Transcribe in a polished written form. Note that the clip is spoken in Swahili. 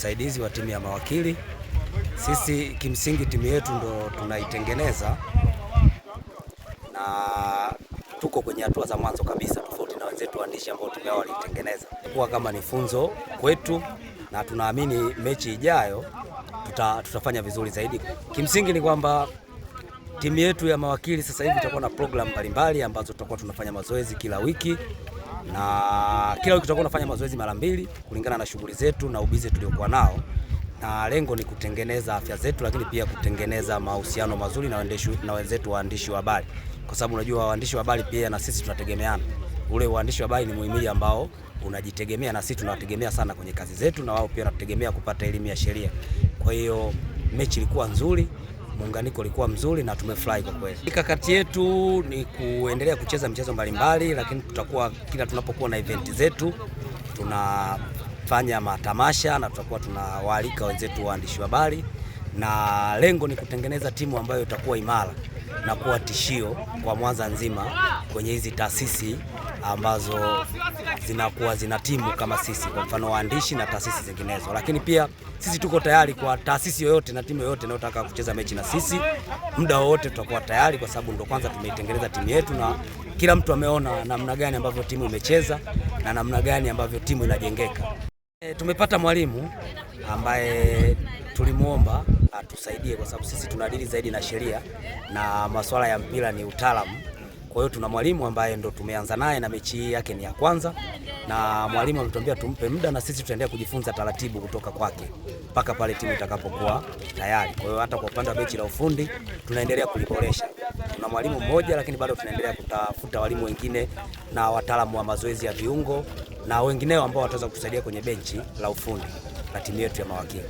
msaidizi wa timu ya mawakili. Sisi kimsingi timu yetu ndo tunaitengeneza na tuko kwenye hatua za mwanzo kabisa, tofauti na wenzetu waandishi ambao timu yao walitengeneza. Kwa kama ni funzo kwetu, na tunaamini mechi ijayo tutafanya vizuri zaidi. Kimsingi ni kwamba timu yetu ya mawakili sasa hivi tutakuwa na program mbalimbali ambazo tutakuwa tunafanya mazoezi kila wiki, na kila wiki tutakuwa tunafanya mazoezi mara 2 kulingana na shughuli zetu na ubize tuliokuwa nao, na lengo ni kutengeneza afya zetu, lakini pia kutengeneza mahusiano mazuri na wenzetu waandishi wa habari, kwa sababu unajua waandishi wa habari pia na sisi tunategemeana. Ule waandishi wa habari ni muhimili ambao unajitegemea, na sisi tunawategemea sana kwenye kazi zetu, na wao pia wanatutegemea kupata elimu ya sheria. Kwa hiyo mechi ilikuwa nzuri, muunganiko ulikuwa mzuri na tumefurahi kwa kweli. Mikakati yetu ni kuendelea kucheza michezo mbalimbali, lakini tutakuwa kila tunapokuwa na event zetu tunafanya matamasha na tutakuwa tunawaalika wenzetu waandishi wa habari, na lengo ni kutengeneza timu ambayo itakuwa imara na kuwa tishio kwa Mwanza nzima kwenye hizi taasisi ambazo zinakuwa zina timu kama sisi, kwa mfano waandishi na taasisi zinginezo. Lakini pia sisi tuko tayari kwa taasisi yoyote na timu yoyote inayotaka kucheza mechi na sisi, muda wote tutakuwa tayari, kwa sababu ndo kwanza tumeitengeneza timu yetu na kila mtu ameona namna gani ambavyo timu imecheza na namna gani ambavyo timu inajengeka. Tumepata mwalimu ambaye tulimuomba atusaidie, kwa sababu sisi tunadili zaidi na sheria na masuala ya mpira ni utaalamu. Kwa hiyo tuna mwalimu ambaye ndo tumeanza naye na mechi yake ni ya kwanza, na mwalimu ametuambia tumpe muda na sisi tutaendelea kujifunza taratibu kutoka kwake mpaka pale timu itakapokuwa tayari. Kwa hiyo hata kwa upande wa mechi la ufundi tunaendelea kuliboresha. Tuna mwalimu mmoja, lakini bado tunaendelea kutafuta walimu wengine na wataalamu wa mazoezi ya viungo na wengineo ambao wataweza kutusaidia kwenye benchi la ufundi la timu yetu ya mawakili.